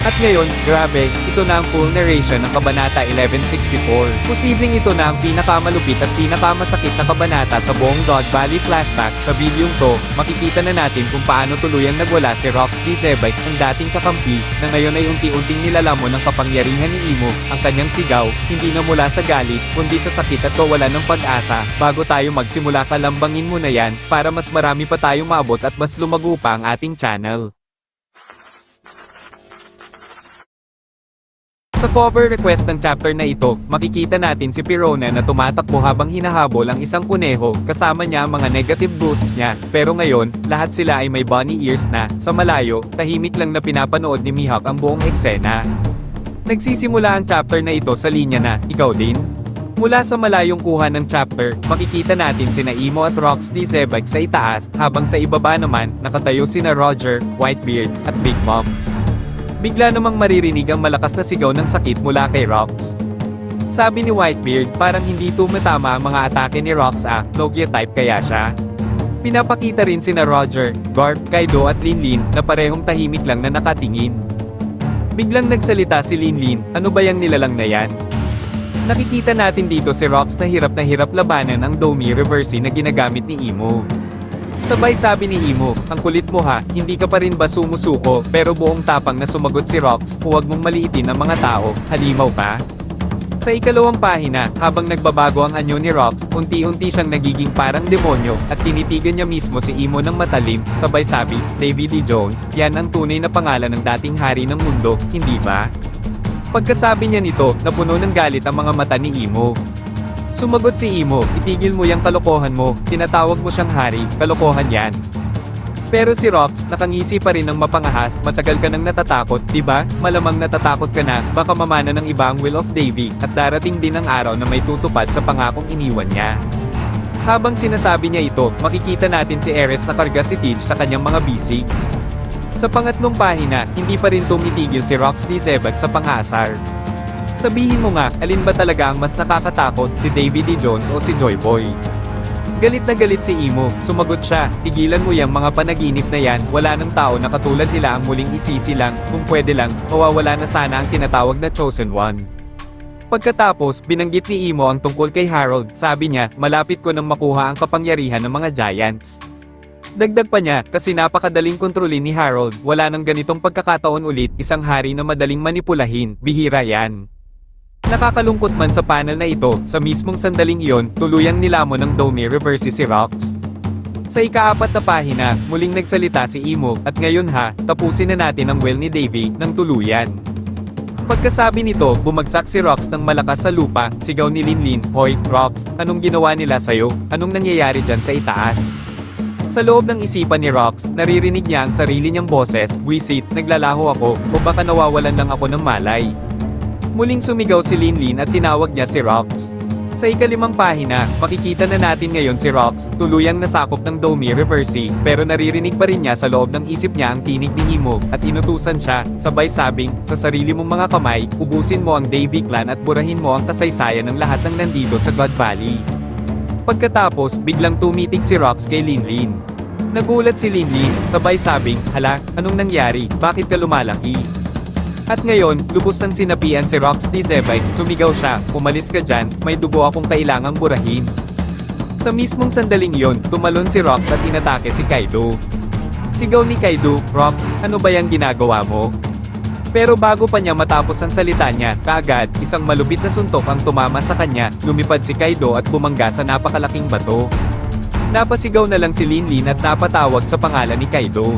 At ngayon, grabe, ito na ang full narration ng Kabanata 1164. Posibleng ito na ang pinakamalupit at pinakamasakit na kabanata sa buong God Valley flashback. Sa videong to, makikita na natin kung paano tuluyang nagwala si Rox D. Zebite, ang dating kakampi, na ngayon ay unti-unting nilalamon ng kapangyarihan ni Imo. Ang kanyang sigaw, hindi na mula sa galit, kundi sa sakit at kawalan ng pag-asa. Bago tayo magsimula, kalambangin mo na yan, para mas marami pa tayong maabot at mas lumago pa ang ating channel. Sa cover request ng chapter na ito, makikita natin si Pirona na tumatakbo habang hinahabol ang isang kuneho, kasama niya ang mga negative boosts niya. Pero ngayon, lahat sila ay may bunny ears na. Sa malayo, tahimik lang na pinapanood ni Mihawk ang buong eksena. Nagsisimula ang chapter na ito sa linya na, ikaw din? Mula sa malayong kuha ng chapter, makikita natin sina Imo at Rox D. Zebite sa itaas, habang sa ibaba naman, nakatayo sina Roger, Whitebeard, at Big Mom. Bigla namang maririnig ang malakas na sigaw ng sakit mula kay Rox. Sabi ni Whitebeard, parang hindi tumatama ang mga atake ni Rox Logia type kaya siya. Pinapakita rin sina Roger, Garp, Kaido at Linlin na parehong tahimik lang na nakatingin. Biglang nagsalita si Linlin, ano ba yang nilalang na yan? Nakikita natin dito si Rox na hirap labanan ang Domi Reversi na ginagamit ni Imo. Sabay sabi ni Imo, ang kulit mo ha, hindi ka pa rin ba sumusuko, pero buong tapang na sumagot si Rox, huwag mong maliitin ang mga tao, halimaw pa. Sa ikalawang pahina, habang nagbabago ang anyo ni Rox, unti-unti siyang nagiging parang demonyo, at tinitigan niya mismo si Imo ng matalim, sabay sabi, Davy D. Jones, yan ang tunay na pangalan ng dating hari ng mundo, hindi ba? Pagkasabi niya nito, napuno ng galit ang mga mata ni Imo. Sumagot si Imo, itigil mo yung kalokohan mo, tinatawag mo siyang hari, kalokohan yan. Pero si Rox, nakangisi pa rin ng mapangahas, matagal ka nang natatakot, di ba? Malamang natatakot ka na, baka mamana ng iba ang will of Davy, at darating din ang araw na may tutupad sa pangakong iniwan niya. Habang sinasabi niya ito, makikita natin si Ares na karga si Teach sa kanyang mga bisig. Sa pangatlong pahina, hindi pa rin tumitigil si Rox D. Zebite sa pang-aasar. Sabihin mo nga, alin ba talaga ang mas nakakatakot, si Davy D. Jones o si Joy Boy? Galit na galit si Imo, sumagot siya, tigilan mo yung mga panaginip na yan, wala ng tao na katulad nila ang muling isisi lang, kung pwede lang, mawawala na sana ang tinatawag na Chosen One. Pagkatapos, binanggit ni Imo ang tungkol kay Harold, sabi niya, malapit ko nang makuha ang kapangyarihan ng mga Giants. Dagdag pa niya, kasi napakadaling kontrolin ni Harold, wala nang ganitong pagkakataon ulit, isang hari na madaling manipulahin, bihira yan. Nakakalungkot man sa panel na ito, sa mismong sandaling iyon, tuluyang nilamon ng Domi Reversi si Rox. Sa ika-4 na pahina, muling nagsalita si Imo, at ngayon ha, tapusin na natin ang will ni Davy, ng tuluyan. Pagkasabi nito, bumagsak si Rox ng malakas sa lupa, sigaw ni Linlin, hoy, Rox, anong ginawa nila sa'yo? Anong nangyayari dyan sa itaas? Sa loob ng isipan ni Rox, naririnig niya ang sarili niyang boses, "Wisit, naglalaho ako, o baka nawawalan lang ako ng malay." Muling sumigaw si Linlin at tinawag niya si Rox. Sa ika-5 pahina, makikita na natin ngayon si Rox, tuluyang nasakop ng Domi Reversi, pero naririnig pa rin niya sa loob ng isip niya ang tinig ni Imo, at inutusan siya, sabay sabing, sa sarili mong mga kamay, ubusin mo ang Davy Clan at burahin mo ang kasaysayan ng lahat ng nandito sa God Valley. Pagkatapos, biglang tumitig si Rox kay Linlin. Nagulat si Linlin, sabay sabing, hala, anong nangyari, bakit ka lumalaki? At ngayon, lubos nang sinapian si Rox D. Zebite, sumigaw siya, umalis ka dyan, may dugo akong kailangang burahin. Sa mismong sandaling iyon, tumalon si Rox at inatake si Kaido. Sigaw ni Kaido, Rox, ano ba yung ginagawa mo? Pero bago pa niya matapos ang salita niya, kaagad, isang malupit na suntok ang tumama sa kanya, lumipad si Kaido at bumangga sa napakalaking bato. Napasigaw na lang si Linlin at napatawag sa pangalan ni Kaido.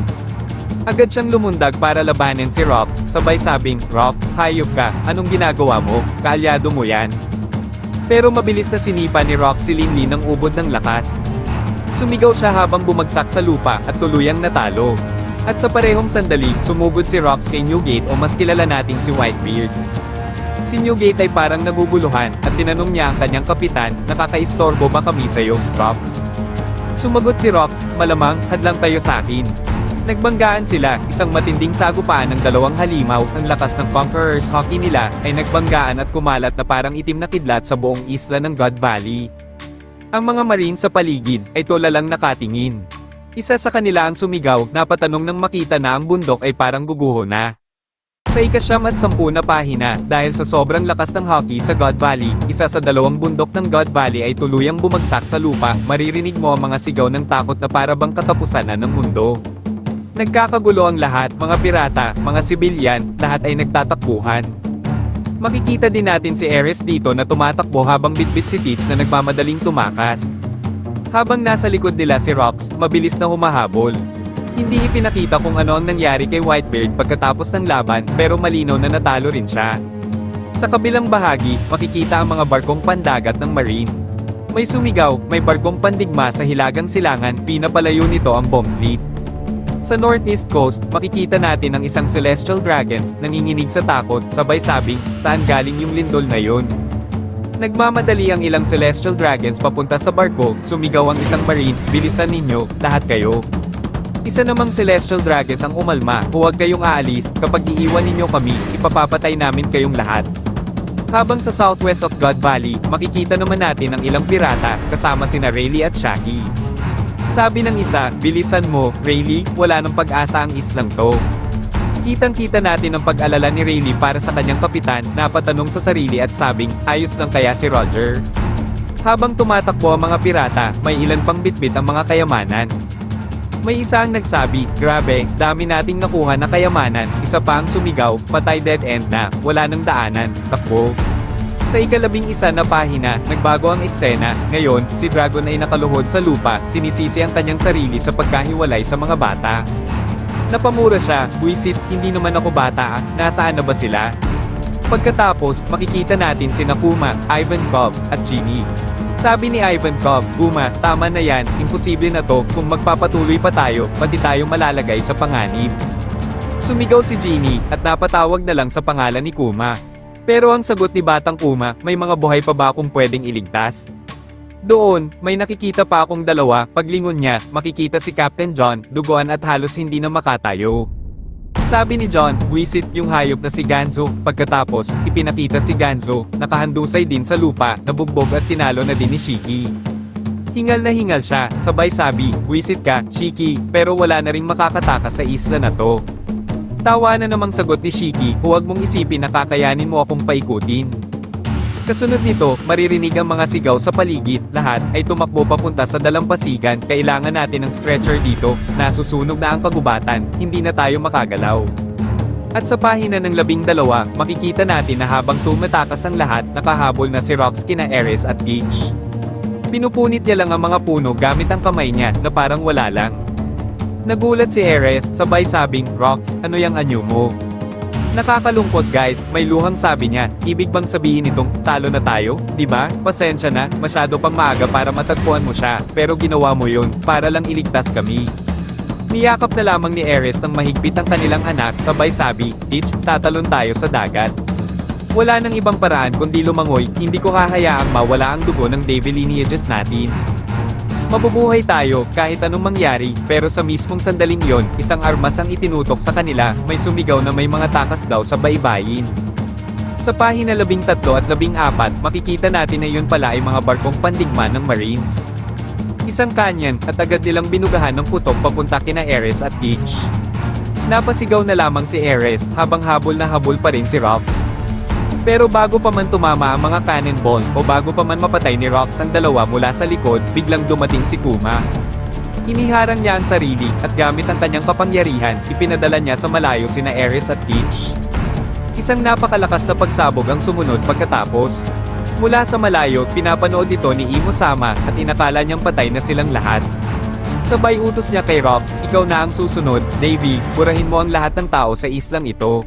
Agad siyang lumundag para labanan si Rox, sabay sabing, Rox, hayop ka, anong ginagawa mo, kaalyado mo yan. Pero mabilis na sinipa ni Rox si Linlin ng ubod ng lakas. Sumigaw siya habang bumagsak sa lupa at tuluyang natalo. At sa parehong sandali, sumugod si Rox kay Newgate o mas kilala nating si Whitebeard. Si Newgate ay parang naguguluhan at tinanong niya ang kanyang kapitan, nakakaistorbo ba kami sa'yo, Rox? Sumagot si Rox, malamang, hadlang kayo sa akin. Nagbanggaan sila, isang matinding sagupaan ng dalawang halimaw, ang lakas ng Conqueror's hockey nila, ay nagbanggaan at kumalat na parang itim na kidlat sa buong isla ng God Valley. Ang mga marine sa paligid, ay tulalang nakatingin. Isa sa kanila ang sumigaw, napatanong nang makita na ang bundok ay parang guguho na. Sa ika-10 na pahina, dahil sa sobrang lakas ng hockey sa God Valley, isa sa 2 bundok ng God Valley ay tuluyang bumagsak sa lupa, maririnig mo ang mga sigaw ng takot na para bang katapusan na ng mundo. Nagkakagulo ang lahat, mga pirata, mga sibilyan, lahat ay nagtatakbuhan. Makikita din natin si Ares dito na tumatakbo habang bitbit si Teach na nagmamadaling tumakas. Habang nasa likod nila si Rox, mabilis na humahabol. Hindi ipinakita kung ano ang nangyari kay Whitebeard pagkatapos ng laban, pero malinaw na natalo rin siya. Sa kabilang bahagi, makikita ang mga barkong pandagat ng Marine. May sumigaw, may barkong pandigma sa Hilagang Silangan, pinapalayo nito ang bomb fleet. Sa Northeast Coast, makikita natin ang isang Celestial Dragons, nanginginig sa takot, sabay sabing, saan galing yung lindol na yun? Nagmamadali ang ilang Celestial Dragons papunta sa barko, sumigaw ang isang Marine, bilisan ninyo, lahat kayo. Isa namang Celestial Dragons ang umalma, huwag kayong aalis, kapag iiwan ninyo kami, ipapapatay namin kayong lahat. Habang sa southwest of God Valley, makikita naman natin ang ilang pirata, kasama sina Rayleigh at Shaggy. Sabi ng isa, bilisan mo, Rayleigh, wala nang pag-asa ang islang to. Kitang-kita natin ang pag-alala ni Rayleigh para sa kanyang kapitan, napatanong sa sarili at sabing, ayos lang kaya si Roger. Habang tumatakbo ang mga pirata, may ilan pang bitbit ang mga kayamanan. May isa ang nagsabi, grabe, dami nating nakuha na kayamanan, isa pa ang sumigaw, patay dead end na, wala nang daanan, takbo. Sa ika-11 na pahina, nagbago ang eksena, ngayon, si Dragon ay nakaluhod sa lupa, sinisisi ang kanyang sarili sa pagkahiwalay sa mga bata. Napamura siya, buisit, hindi naman ako bata, nasaan na ba sila? Pagkatapos, makikita natin si Kuma, Ivankov, at Ginny. Sabi ni Ivankov, Kuma, tama na yan, imposible na to, kung magpapatuloy pa tayo, pati tayo malalagay sa panganib. Sumigaw si Ginny, at napatawag na lang sa pangalan ni Kuma. Pero ang sagot ni Batang Kuma, may mga buhay pa ba akong pwedeng iligtas? Doon, may nakikita pa akong dalawa, paglingon niya, makikita si Captain John, duguan at halos hindi na makatayo. Sabi ni John, wisit yung hayop na si Ganzo, pagkatapos, ipinakita si Ganzo, nakahandusay din sa lupa, nabugbog at tinalo na din ni Shiki. Hingal na hingal siya, sabay sabi, wisit ka, Shiki, pero wala na ring makakatakas sa isla na to. Tawa na namang sagot ni Shiki, huwag mong isipin na kakayanin mo akong paikutin. Kasunod nito, maririnig ang mga sigaw sa paligid, lahat ay tumakbo papunta sa dalampasigan, kailangan natin ng stretcher dito, nasusunog na ang kagubatan, hindi na tayo makagalaw. At sa pahina ng 12, makikita natin na habang tumatakas ang lahat, nakahabol na si Rox kina Ares at Gage. Pinupunit niya lang ang mga puno gamit ang kamay niya, na parang wala lang. Nagulat si Ares, sabay sabing, Rox, ano yang anyo mo? Nakakalungkot guys, may luhang sabi niya, ibig bang sabihin nitong, talo na tayo, di ba? Pasensya na, masyado pang maaga para matagpuan mo siya, pero ginawa mo yun, para lang iligtas kami. Niyakap na lamang ni Ares ng mahigpit ang kanilang anak, sabay sabi, Teach, tatalon tayo sa dagat. Wala nang ibang paraan kundi lumangoy, hindi ko hahayaang mawala ang dugo ng Davy lineages natin. Mabubuhay tayo, kahit anong mangyari, pero sa mismong sandaling yon, isang armas ang itinutok sa kanila, may sumigaw na may mga takas daw sa baybayin. Sa pahina 13 at 14, makikita natin na yun pala ay mga barkong pandigma ng Marines. Isang kanyan, at agad nilang binugahan ng putok papunta kina Ares at Gage. Napasigaw na lamang si Ares, habang habol na habol pa rin si Rox. Pero bago pa man tumama ang mga cannonball, o bago pa man mapatay ni Rox ang dalawa mula sa likod, biglang dumating si Kuma. Iniharang niya ang sarili, at gamit ang kanyang kapangyarihan, ipinadala niya sa malayo sina Ares at Gage. Isang napakalakas na pagsabog ang sumunod pagkatapos. Mula sa malayo, pinapanood ito ni Imo-sama, at inakala niyang patay na silang lahat. Sabay utos niya kay Rox, ikaw na ang susunod, Davy, burahin mo ang lahat ng tao sa islang ito.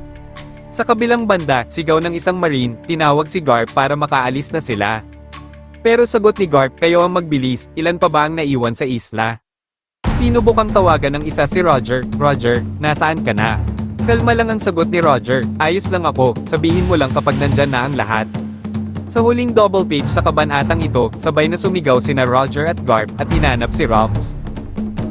Sa kabilang banda, sigaw ng isang Marine, tinawag si Garp para makaalis na sila. Pero sagot ni Garp, kayo ang magbilis, ilan pa ba ang naiwan sa isla? Sinubukang tawagan ng isa si Roger, Roger, nasaan ka na? Kalma lang ang sagot ni Roger, ayos lang ako, sabihin mo lang kapag nandyan na ang lahat. Sa huling double page sa kabanatang ito, sabay na sumigaw sina Roger at Garp at hinanap si Rox.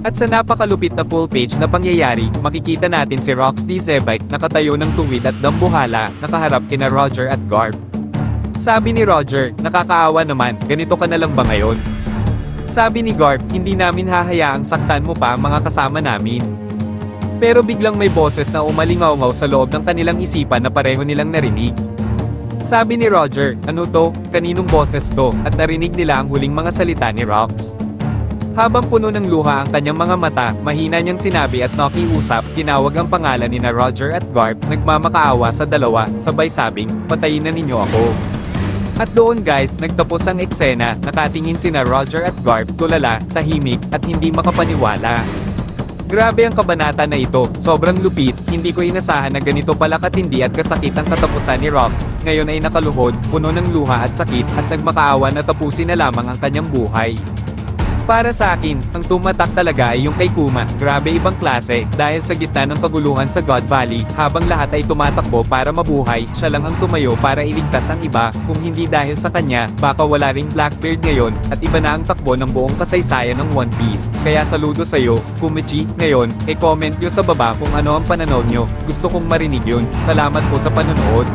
At sa napakalupit na full page na pangyayari, makikita natin si Rox D. Zebite nakatayo ng tuwid at dambuhala, nakaharap kina Roger at Garp. Sabi ni Roger, nakakaawa naman, ganito ka na lang ba ngayon? Sabi ni Garp, hindi namin hahayaang saktan mo pa ang mga kasama namin. Pero biglang may boses na umalingaw-ngaw sa loob ng kanilang isipan na pareho nilang narinig. Sabi ni Roger, ano to, kaninong boses to, at narinig nila ang huling mga salita ni Rox. Habang puno ng luha ang kanyang mga mata, mahina niyang sinabi at nakiusap, tinawag ang pangalan ni na Roger at Garp, nagmamakaawa sa dalawa, sabay sabing, patayin na ninyo ako. At doon guys, nagtapos ang eksena, nakatingin sina Roger at Garp, tulala, tahimik, at hindi makapaniwala. Grabe ang kabanata na ito, sobrang lupit, hindi ko inasahan na ganito pala katindi at kasakit ang katapusan ni Rox, ngayon ay nakaluhod, puno ng luha at sakit, at nagmakaawa na tapusin na lamang ang kanyang buhay. Para sa akin, ang tumatak talaga ay yung kay Kuma, grabe ibang klase, dahil sa gitna ng kaguluhan sa God Valley, habang lahat ay tumatakbo para mabuhay, siya lang ang tumayo para iligtas ang iba, kung hindi dahil sa kanya, baka wala ring Blackbeard ngayon, at iba na ang takbo ng buong kasaysayan ng One Piece. Kaya saludo sa'yo, Kumichi, ngayon, comment nyo sa baba kung ano ang pananaw nyo, gusto kong marinig yun, salamat po sa panonood.